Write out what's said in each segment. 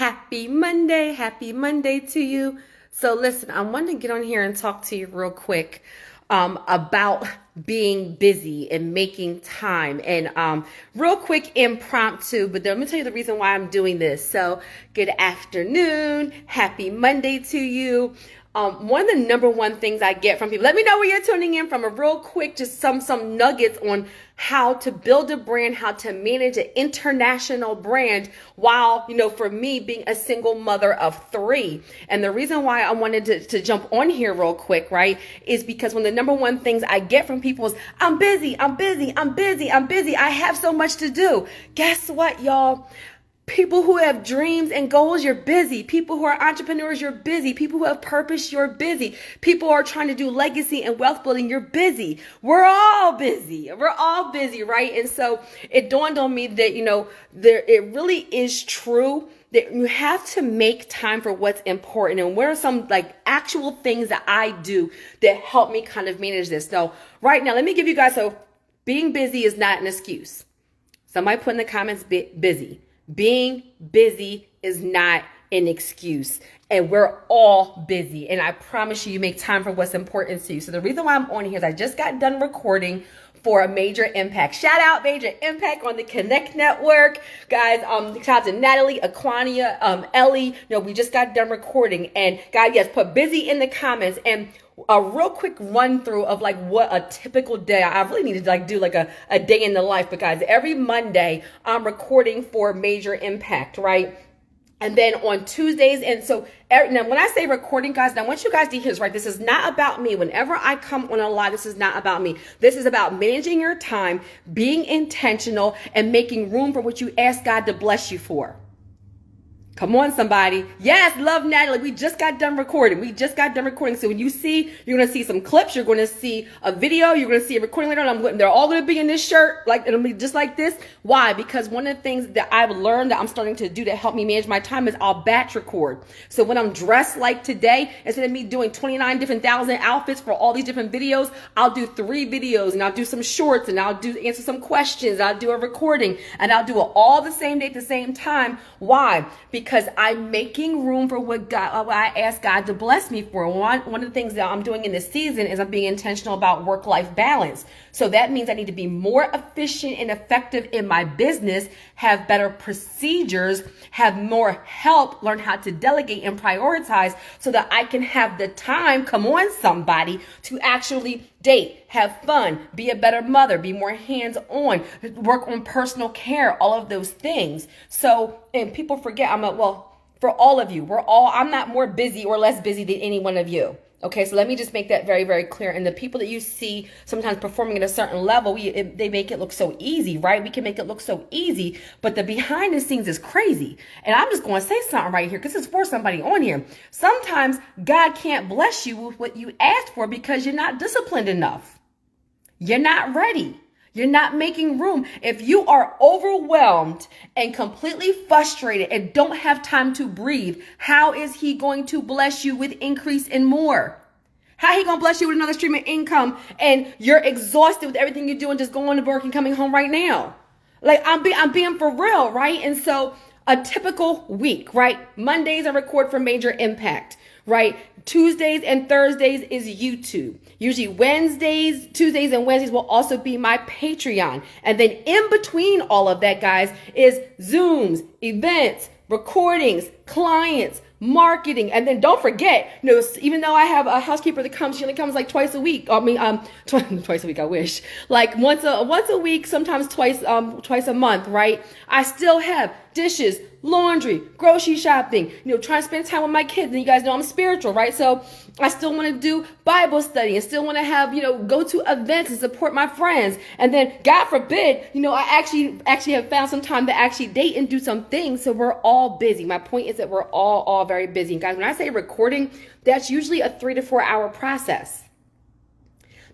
Happy Monday. Happy Monday to you. So listen, I wanted to get on here and talk to you real quick about being busy and making time, and real quick impromptu, but let me tell you the reason why I'm doing this. So good afternoon. Happy Monday to you. One of the number one things I get from people, let me know where you're tuning in from, a real quick, just some nuggets on how to build a brand, how to manage an international brand while, for me being a single mother of 3. And the reason why I wanted to jump on here real quick, right, is because one of the number one things I get from people is, I'm busy. I have so much to do. Guess what, y'all? People who have dreams and goals, you're busy. People who are entrepreneurs, you're busy. People who have purpose, you're busy. People who are trying to do legacy and wealth building, you're busy. We're all busy. Right? And so it dawned on me that, it really is true that you have to make time for what's important. And what are some actual things that I do that help me kind of manage this? So right now, let me give you guys, so being busy is not an excuse. Somebody put in the comments, busy. Being busy is not an excuse, and we're all busy. And I promise you make time for what's important to you. So the reason why I'm on here is I just got done recording for a Major Impact. Shout out Major Impact on the Connect Network. Guys, shout out to Natalie, Aquania, Ellie. We just got done recording. And guys, yes, put busy in the comments. And a real quick run through of what a typical day. I really need to do a day in the life. But guys, every Monday I'm recording for Major Impact, right? And then on Tuesdays, and so now when I say recording, guys, now I want you guys to hear this, right? This is not about me. Whenever I come on a live, this is not about me. This is about managing your time, being intentional, and making room for what you ask God to bless you for. Come on, somebody. Yes, love Natalie. We just got done recording. So when you see, you're going to see some clips. You're going to see a video. You're going to see a recording later on. They're all going to be in this shirt. It'll be just like this. Why? Because one of the things that I've learned that I'm starting to do to help me manage my time is I'll batch record. So when I'm dressed like today, instead of me doing 29 different thousand outfits for all these different videos, I'll do 3 videos, and I'll do some shorts, and I'll answer some questions. I'll do a recording, and I'll do it all the same day at the same time. Why? Because I'm making room for what I ask God to bless me for. One of the things that I'm doing in this season is I'm being intentional about work-life balance. So that means I need to be more efficient and effective in my business, have better procedures, have more help, learn how to delegate and prioritize so that I can have the time, come on somebody, to actually date, have fun, be a better mother, be more hands-on, work on personal care, all of those things. So, and people forget, for all of you, I'm not more busy or less busy than any one of you. Okay, so let me just make that very, very clear. And the people that you see sometimes performing at a certain level, they make it look so easy, right? We can make it look so easy, but the behind the scenes is crazy. And I'm just going to say something right here because it's for somebody on here. Sometimes God can't bless you with what you asked for because you're not disciplined enough. You're not ready. You're not making room. If you are overwhelmed and completely frustrated and don't have time to breathe, how is he going to bless you with increase and more? How he going to bless you with another stream of income and you're exhausted with everything you're doing, just going to work and coming home right now? I'm being for real, right? And so a typical week, right? Mondays I record for Major Impact, right? Tuesdays and Thursdays is YouTube. Usually Tuesdays and Wednesdays will also be my Patreon. And then in between all of that, guys, is Zooms, events, recordings, clients, marketing. And then don't forget, even though I have a housekeeper that comes, she only comes twice a week. Twice a week, I wish. Once a week, sometimes twice a month, right? I still have dishes, laundry, grocery shopping, trying to spend time with my kids. And you guys know I'm spiritual, right? So I still want to do Bible study and still want to have, go to events and support my friends. And then God forbid, I actually have found some time to actually date and do some things. So we're all busy. My point is that we're all very busy. And guys, when I say recording, that's usually a 3 to 4 hour process.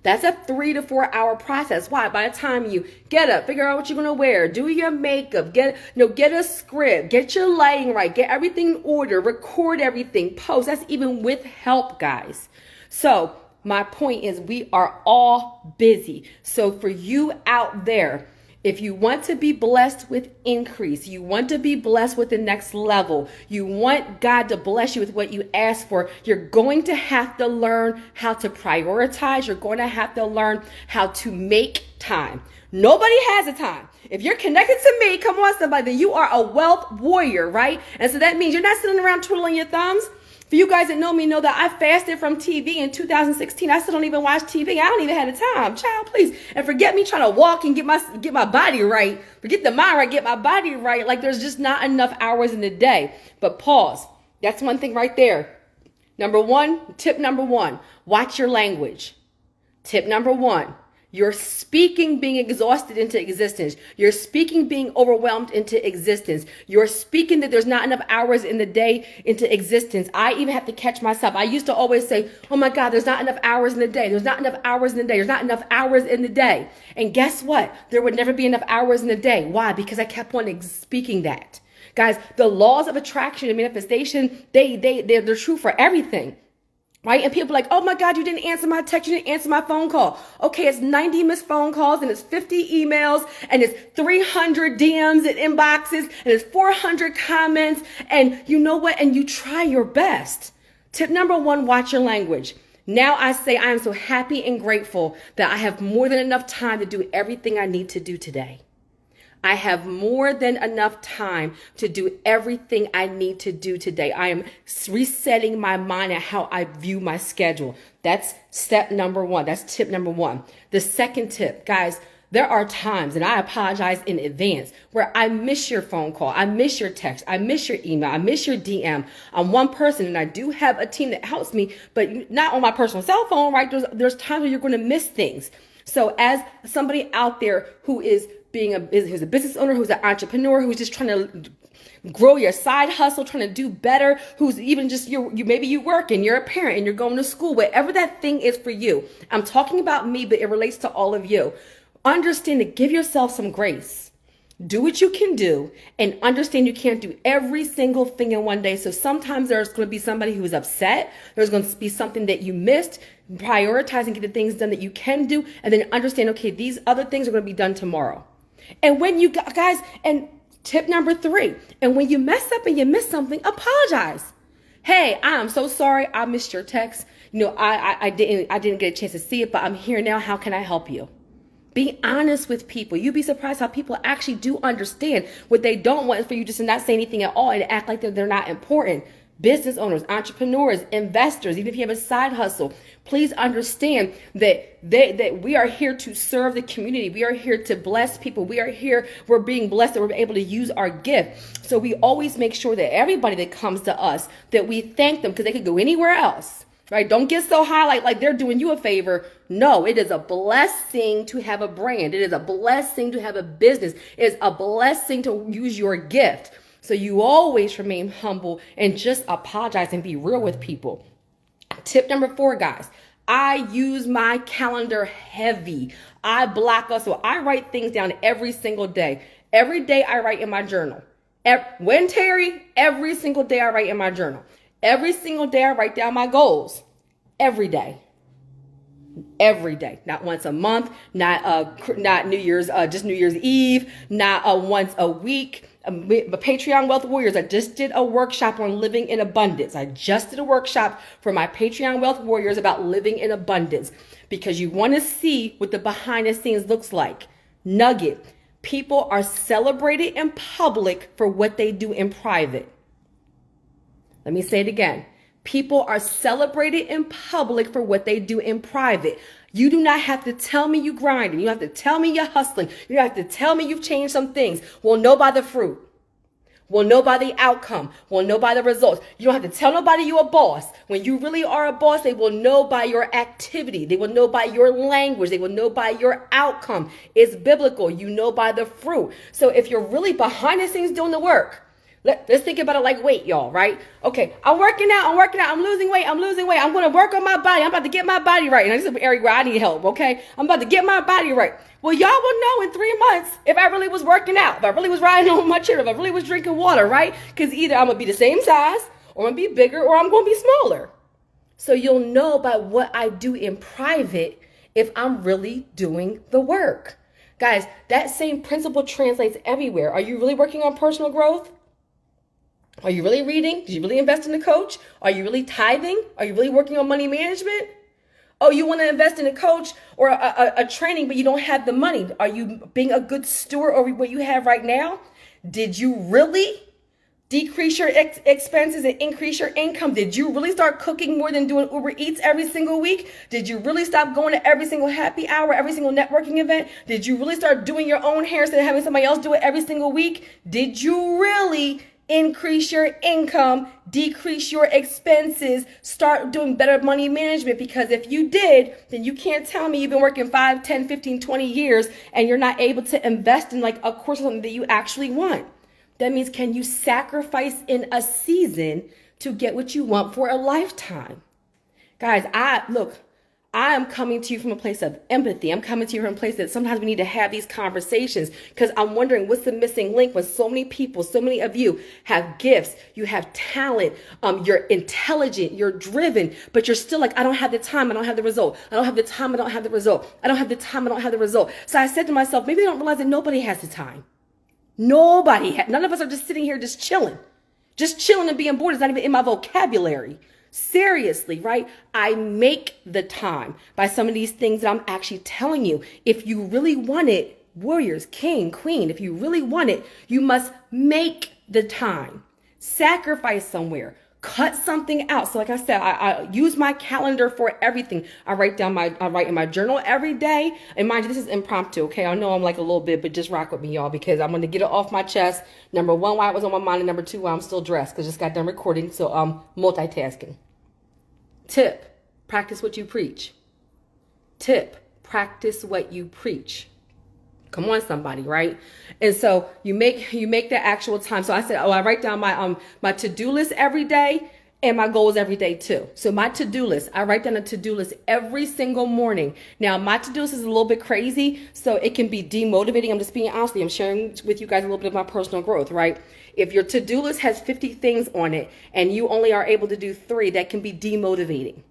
That's a 3 to 4 hour process. Why? By the time you get up, figure out what you're going to wear, do your makeup, get a script, get your lighting right, get everything in order, record everything, post. That's even with help, guys. So my point is we are all busy. So for you out there, If you want to be blessed with increase, you want to be blessed with the next level, you want God to bless you with what you ask for, you're going to have to learn how to prioritize. You're going to have to learn how to make time. Nobody has the time. If you're connected to me, come on somebody, then you are a wealth warrior, right? And so that means you're not sitting around twiddling your thumbs. For you guys that know me know that I fasted from TV in 2016. I still don't even watch TV. I don't even have the time. Child, please. And forget me trying to walk and get my body right. Forget the mind right, get my body right. Like there's just not enough hours in the day. But pause. That's one thing right there. Tip number one, watch your language. Tip number one. You're speaking being exhausted into existence. You're speaking being overwhelmed into existence. You're speaking that there's not enough hours in the day into existence. I even have to catch myself. I used to always say, oh my God, there's not enough hours in the day. There's not enough hours in the day. There's not enough hours in the day. And guess what? There would never be enough hours in the day. Why? Because I kept on speaking that. Guys, the laws of attraction and manifestation, they're true for everything. Right? And people are like, oh my God, you didn't answer my text. You didn't answer my phone call. Okay, it's 90 missed phone calls and it's 50 emails and it's 300 DMs and inboxes and it's 400 comments. And you know what? And you try your best. Tip number one, watch your language. Now I say I am so happy and grateful that I have more than enough time to do everything I need to do today. I have more than enough time to do everything I need to do today. I am resetting my mind and how I view my schedule. That's step number one. That's tip number one. The second tip, guys, there are times, and I apologize in advance, where I miss your phone call. I miss your text. I miss your email. I miss your DM. I'm one person, and I do have a team that helps me, but not on my personal cell phone, right? There's times where you're going to miss things. So as somebody out there who is who's a business owner, who's an entrepreneur, who's just trying to grow your side hustle, trying to do better, who's even just maybe you work and you're a parent and you're going to school, whatever that thing is for you. I'm talking about me, but it relates to all of you. Understand to give yourself some grace. Do what you can do and understand you can't do every single thing in one day. So sometimes there's going to be somebody who's upset. There's going to be something that you missed. Prioritize and get the things done that you can do. And then understand, okay, these other things are going to be done tomorrow. And when you guys, and tip number 3, and when you mess up and you miss something, apologize. Hey, I am so sorry I missed your text. I didn't get a chance to see it, but I'm here now. How can I help you? Be honest with people. You'd be surprised how people actually do understand. What they don't want is for you just to not say anything at all and act like they're not important. Business owners, entrepreneurs, investors, even if you have a side hustle, please understand that we are here to serve the community. We are here to bless people. We're being blessed that we're able to use our gift. So we always make sure that everybody that comes to us, that we thank them because they could go anywhere else. Right? Don't get so high like they're doing you a favor. No, it is a blessing to have a brand. It is a blessing to have a business. It is a blessing to use your gift. So you always remain humble and just apologize and be real with people. Tip number 4, guys. I use my calendar heavy. I block us. So I write things down every single day. Every day I write in my journal. Every single day I write in my journal. Every single day I write down my goals. Every day. Every day. Not once a month. Not New Year's, just New Year's Eve. Not once a week. Patreon Wealth Warriors, I just did a workshop on living in abundance. I just did a workshop for my Patreon Wealth Warriors about living in abundance because you want to see what the behind the scenes looks like. Nugget. People are celebrated in public for what they do in private. Let me say it again. People are celebrated in public for what they do in private. You do not have to tell me you grinding. You don't have to tell me you're hustling. You don't have to tell me you've changed some things. We'll know by the fruit. We'll know by the outcome. We'll know by the results. You don't have to tell nobody you're a boss. When you really are a boss, they will know by your activity. They will know by your language. They will know by your outcome. It's biblical. You know by the fruit. So if you're really behind the scenes doing the work, let's think about it like weight, y'all, right? Okay, I'm working out, I'm losing weight, I'm going to work on my body, I'm about to get my body right. And this is an area where I need help, okay? I'm about to get my body right. Well, y'all will know in 3 months if I really was working out, if I really was riding on my chair, if I really was drinking water, right? Because either I'm going to be the same size, or I'm going to be bigger, or I'm going to be smaller. So you'll know by what I do in private if I'm really doing the work. Guys, that same principle translates everywhere. Are you really working on personal growth? Are you really reading? Did you really invest in a coach? Are you really tithing? Are you really working on money management? Oh, you want to invest in a coach or a training, but you don't have the money. Are you being a good steward over what you have right now? Did you really decrease your expenses and increase your income? Did you really start cooking more than doing Uber Eats every single week? Did you really stop going to every single happy hour, every single networking event? Did you really start doing your own hair instead of having somebody else do it every single week? Did you really increase your income, decrease your expenses, start doing better money management? Because if you did, then you can't tell me you've been working 5, 10, 15, 20 years and you're not able to invest in like a course or something that you actually want. That means, can you sacrifice in a season to get what you want for a lifetime? Guys, I am coming to you from a place of empathy. I'm coming to you from a place that sometimes we need to have these conversations, because I'm wondering what's the missing link when so many people, so many of you have gifts, you have talent, you're intelligent, you're driven, but you're still like, I don't have the time, I don't have the result. I don't have the time, I don't have the result. I don't have the time, I don't have the result. So I said to myself, maybe they don't realize that nobody has the time. None of us are just sitting here just chilling. Just chilling and being bored is not even in my vocabulary. Seriously, right? I make the time by some of these things that I'm actually telling you. If you really want it, warriors, king, queen, if you really want it, you must make the time. Sacrifice somewhere. Cut something out. So like I said, I use my calendar for everything. I write in my journal every day. And mind you, this is impromptu, okay? I know I'm like a little bit, but just rock with me, y'all, because I'm going to get it off my chest. Number one, why it was on my mind, and number two, why I'm still dressed, because I just got done recording. So multitasking. Tip, practice what you preach. Tip, practice what you preach. Come on, somebody, right? And so you make the actual time. So I said, I write down my to-do list every day and my goals every day too. So my to-do list, I write down a to-do list every single morning. Now my to-do list is a little bit crazy, so it can be demotivating. I'm just being honest with you. I'm sharing with you guys a little bit of my personal growth, right? If your to-do list has 50 things on it and you only are able to do 3, that can be demotivating.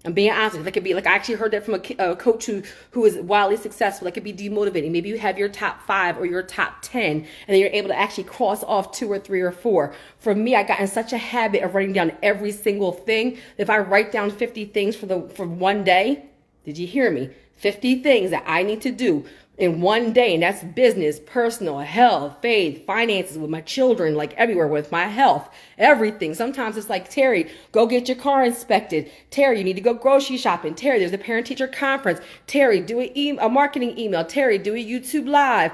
I'm being honest with you. That could be, like, I actually heard that from a coach who is wildly successful. That could be demotivating. Maybe you have your top 5 or your top 10, and then you're able to actually cross off 2 or 3 or 4. For me, I got in such a habit of writing down every single thing. If I write down 50 things for one day, did you hear me? 50 things that I need to do in one day, and that's business, personal, health, faith, finances, with my children, like everywhere, with my health, everything. Sometimes it's like, Terry, go get your car inspected. Terry, you need to go grocery shopping. Terry, there's a parent-teacher conference. Terry, do a marketing email. Terry, do a YouTube live.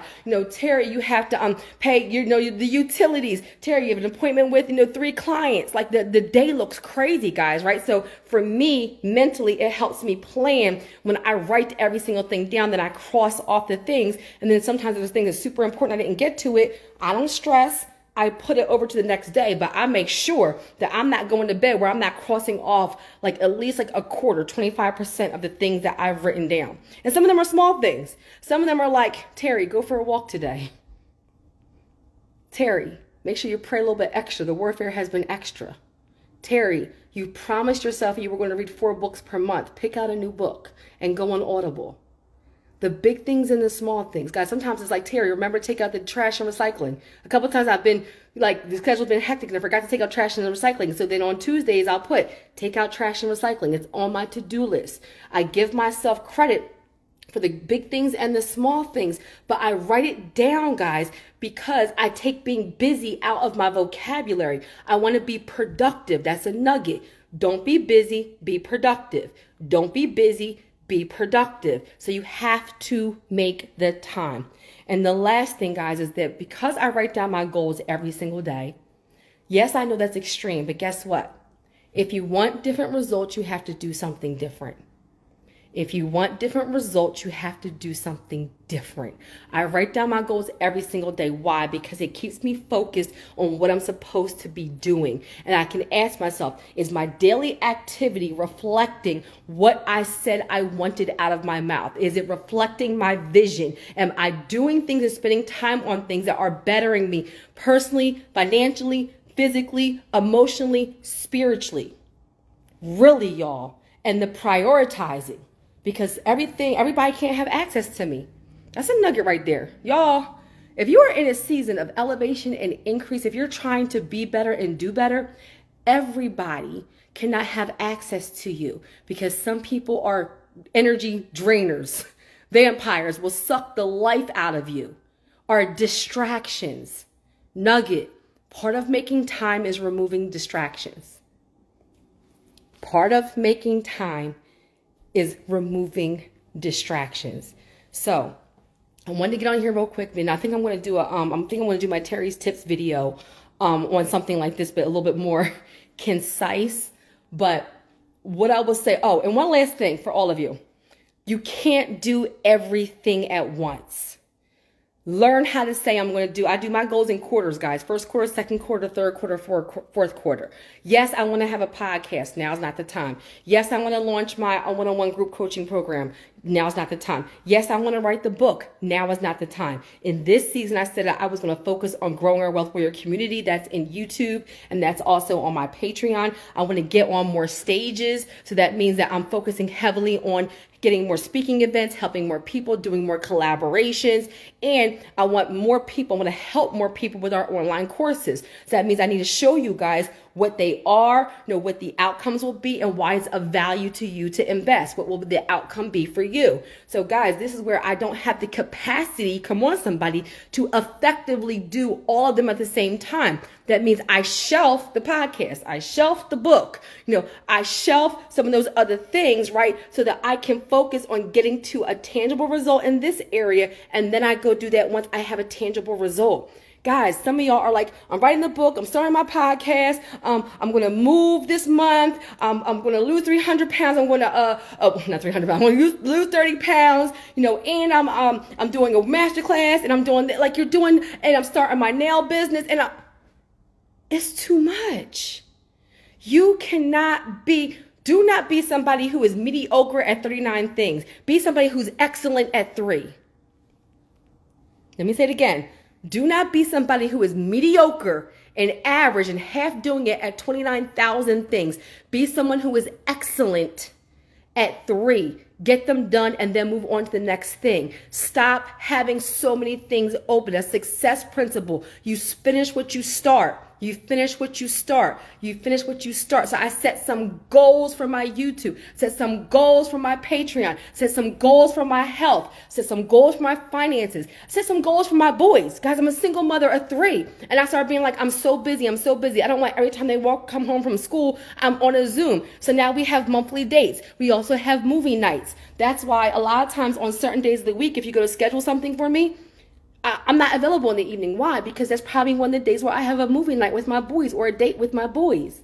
Terry, you have to pay the utilities. Terry, you have an appointment with 3 clients. Like the day looks crazy, guys, right? So for me, mentally, it helps me plan when I write every single thing down, then I cross off the things. And then sometimes there's things that's super important, I didn't get to it. I don't stress. I put it over to the next day, but I make sure that I'm not going to bed where I'm not crossing off like at least like a quarter, 25% of the things that I've written down. And some of them are small things. Some of them are like, Terry, go for a walk today. Terry, make sure you pray a little bit extra. The warfare has been extra. Terry, you promised yourself you were going to read 4 books per month. Pick out a new book and go on Audible. The big things and the small things. Guys, sometimes it's like, Terry, remember to take out the trash and recycling. A couple of times I've been, like, the schedule's been hectic and I forgot to take out trash and recycling. So then on Tuesdays, I'll put, take out trash and recycling. It's on my to-do list. I give myself credit for the big things and the small things, but I write it down, guys, because I take being busy out of my vocabulary. I want to be productive. That's a nugget. Don't be busy, be productive. Don't be busy, be productive. So you have to make the time. And the last thing, guys, is that because I write down my goals every single day, yes, I know that's extreme, but guess what? If you want different results, you have to do something different. If you want different results, you have to do something different. I write down my goals every single day. Why? Because it keeps me focused on what I'm supposed to be doing. And I can ask myself, is my daily activity reflecting what I said I wanted out of my mouth? Is it reflecting my vision? Am I doing things and spending time on things that are bettering me personally, financially, physically, emotionally, spiritually? Really, y'all. And the prioritizing. Because everybody can't have access to me. That's a nugget right there. Y'all, if you are in a season of elevation and increase, if you're trying to be better and do better, everybody cannot have access to you because some people are energy drainers. Vampires will suck the life out of you. Are distractions. Nugget. Part of making time is removing distractions. Part of making time is removing distractions. So I wanted to get on here real quick, and I think I'm going to do I'm going to do my Terry's Tips video on something like this, but a little bit more concise. But what I will say, oh, and one last thing for all of you. You can't do everything at once. Learn how to say I do my goals in quarters, guys. First quarter, second quarter, third quarter, fourth quarter. Yes, I want to have a podcast. Now's not the time. Yes, I want to launch my one-on-one group coaching program. Now's not the time. Yes, I want to write the book. Now is not the time. In this season, I said that I was going to focus on growing our Wealth Warrior community. That's in YouTube, and that's also on my Patreon. I want to get on more stages. So that means that I'm focusing heavily on getting more speaking events, helping more people, doing more collaborations. And I want more people. I want to help more people with our online courses. So that means I need to show you guys what they are, what the outcomes will be, and why it's of value to you to invest. What will the outcome be for you? So guys, this is where I don't have the capacity, come on somebody, to effectively do all of them at the same time. That means I shelf the podcast, I shelf the book, I shelf some of those other things, right? So that I can focus on getting to a tangible result in this area. And then I go do that once I have a tangible result. Guys, some of y'all are like, I'm writing the book, I'm starting my podcast, I'm going to move this month, I'm going to lose 300 pounds, I'm going to, not 300 pounds, I'm going to lose 30 pounds, and I'm doing a masterclass, and I'm doing that, like you're doing, and I'm starting my nail business, and it's too much. You do not be somebody who is mediocre at 39 things. Be somebody who's excellent at 3. Let me say it again. Do not be somebody who is mediocre and average and half doing it at 29,000 things. Be someone who is excellent at 3. Get them done and then move on to the next thing. Stop having so many things open. A success principle. You finish what you start. You finish what you start. You finish what you start. So I set some goals for my YouTube, set some goals for my Patreon, set some goals for my health, set some goals for my finances, set some goals for my boys. Guys, I'm a single mother of 3. And I started being like, I'm so busy. I don't want every time they come home from school, I'm on a Zoom. So now we have monthly dates. We also have movie nights. That's why a lot of times on certain days of the week, if you go to schedule something for me, I'm not available in the evening. Why? Because that's probably one of the days where I have a movie night with my boys or a date with my boys.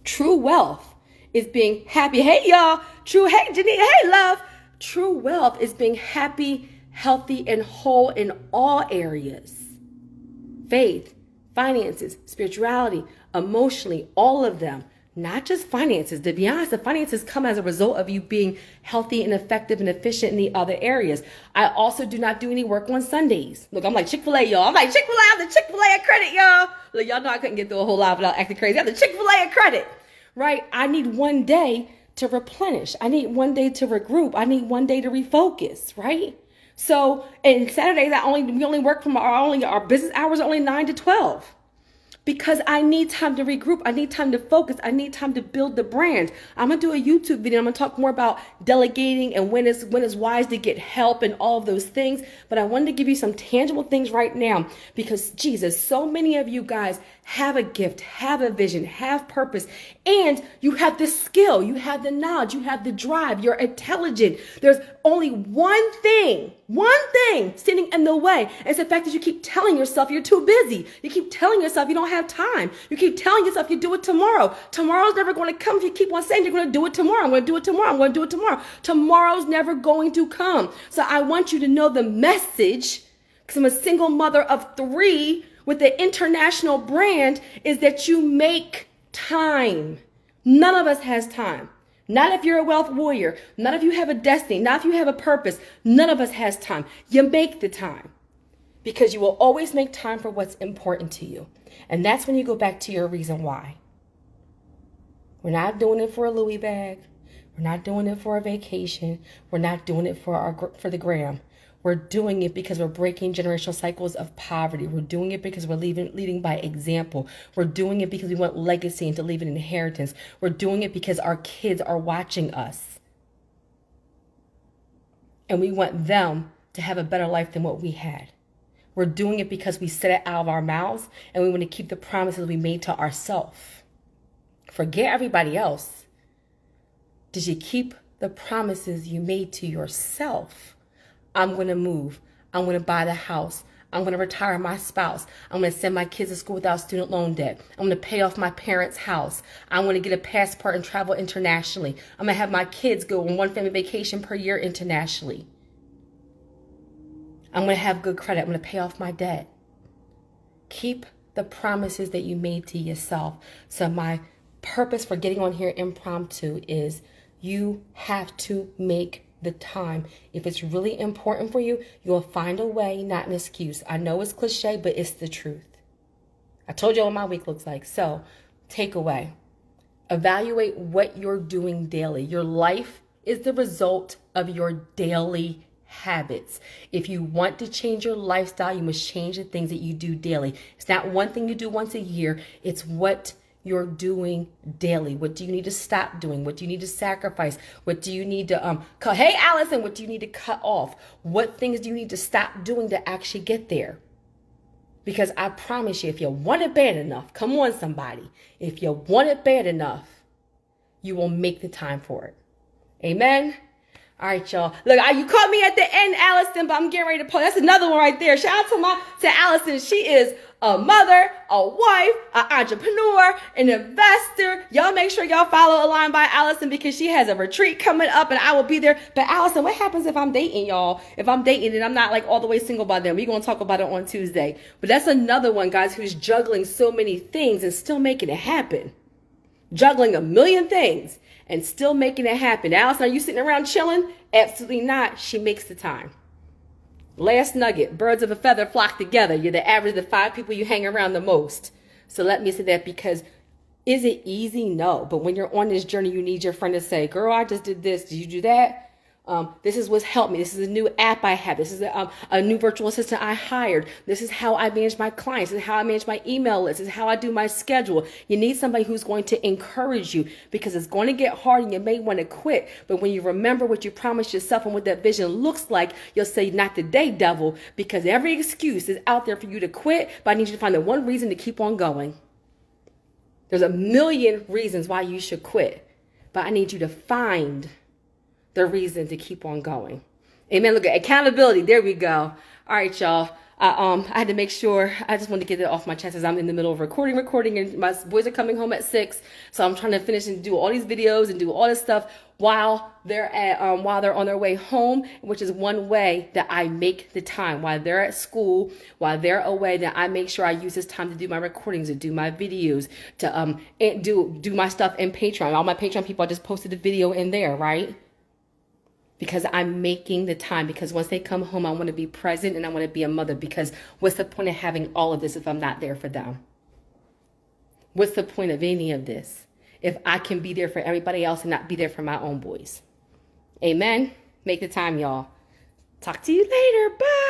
True wealth is being happy. Hey, y'all. Hey, Janine. Hey, love. True wealth is being happy, healthy, and whole in all areas. Faith, finances, spirituality, emotionally, all of them. Not just finances. To be honest, the finances come as a result of you being healthy and effective and efficient in the other areas. I also do not do any work on Sundays. Look, I'm like Chick-fil-A, y'all. I'm like Chick-fil-A. I'm the Chick-fil-A accredit, y'all. Look, y'all know I couldn't get through a whole live without acting crazy. I'm the Chick-fil-A accredit, right? I need one day to replenish. I need one day to regroup. I need one day to refocus, right? So, and Saturdays, we only work from our business hours are only 9 to 12. Because I need time to regroup. I need time to focus. I need time to build the brand. I'm going to do a YouTube video. I'm going to talk more about delegating and when it's wise to get help and all of those things. But I wanted to give you some tangible things right now because, Jesus, so many of you guys have a gift, have a vision, have purpose, and you have the skill, you have the knowledge, you have the drive, you're intelligent. There's only one thing standing in the way. And it's the fact that you keep telling yourself you're too busy. You keep telling yourself you don't have time. You keep telling yourself you do it tomorrow. Tomorrow's never going to come if you keep on saying you're going to do it tomorrow. I'm going to do it tomorrow. I'm going to do it tomorrow. Tomorrow's never going to come. So I want you to know the message, because I'm a single mother of 3 with the international brand, is that you make time. None of us has time. Not if you're a wealth warrior. Not if you have a destiny. Not if you have a purpose. None of us has time. You make the time because you will always make time for what's important to you. And that's when you go back to your reason why. We're not doing it for a Louis bag. We're not doing it for a vacation. We're not doing it for the gram. We're doing it because we're breaking generational cycles of poverty. We're doing it because we're leading by example. We're doing it because we want legacy and to leave an inheritance. We're doing it because our kids are watching us. And we want them to have a better life than what we had. We're doing it because we said it out of our mouths and we want to keep the promises we made to ourselves. Forget everybody else. Did you keep the promises you made to yourself? I'm going to move. I'm going to buy the house. I'm going to retire my spouse. I'm going to send my kids to school without student loan debt. I'm going to pay off my parents' house. I'm going to get a passport and travel internationally. I'm going to have my kids go on one family vacation per year internationally. I'm going to have good credit. I'm going to pay off my debt. Keep the promises that you made to yourself. So my purpose for getting on here impromptu is you have to make the time. If it's really important for you, you'll find a way, not an excuse. I know it's cliche, but it's the truth. I told you what my week looks like. So takeaway, evaluate what you're doing daily. Your life is the result of your daily habits. If you want to change your lifestyle, you must change the things that you do daily. It's not one thing you do once a year. It's what you're doing daily. What do you need to stop doing? What do you need to sacrifice? What do you need to cut? Hey, Allison, what do you need to cut off? What things do you need to stop doing to actually get there? Because I promise you, if you want it bad enough, come on, somebody. If you want it bad enough, you will make the time for it. Amen. All right, y'all. Look, you caught me at the end, Allison, but I'm getting ready to post. That's another one right there. Shout out to Allison. She is a mother, a wife, an entrepreneur, an investor. Y'all make sure y'all follow Align by Allison because she has a retreat coming up and I will be there. But Allison, what happens if I'm dating, y'all? If I'm dating and I'm not like all the way single by then? We're going to talk about it on Tuesday. But that's another one, guys, who's juggling so many things and still making it happen. Juggling a million things and still making it happen. Allison, are you sitting around chilling? Absolutely not. She makes the time. Last nugget, birds of a feather flock together. You're the average of the 5 people you hang around the most. So let me say that because is it easy? No. But when you're on this journey, you need your friend to say, girl, I just did this. Did you do that? This is what's helped me. This is a new app I have. This is a new virtual assistant I hired. This is how I manage my clients. This is how I manage my email list. This is how I do my schedule. You need somebody who's going to encourage you because it's going to get hard and you may want to quit. But when you remember what you promised yourself and what that vision looks like, you'll say, not today, devil, because every excuse is out there for you to quit. But I need you to find the one reason to keep on going. There's a million reasons why you should quit, but I need you to find the reason to keep on going. Amen. Look at accountability. There we go. All right, y'all. I had to make sure. I just wanted to get it off my chest as I'm in the middle of recording, and my boys are coming home at 6. So I'm trying to finish and do all these videos and do all this stuff while they're on their way home, which is one way that I make the time. While they're at school, while they're away, that I make sure I use this time to do my recordings, to do my videos, to do my stuff in Patreon. All my Patreon people, I just posted a video in there, right? Because I'm making the time, because once they come home, I want to be present and I want to be a mother, because what's the point of having all of this if I'm not there for them? What's the point of any of this if I can be there for everybody else and not be there for my own boys? Amen. Make the time, y'all. Talk to you later. Bye.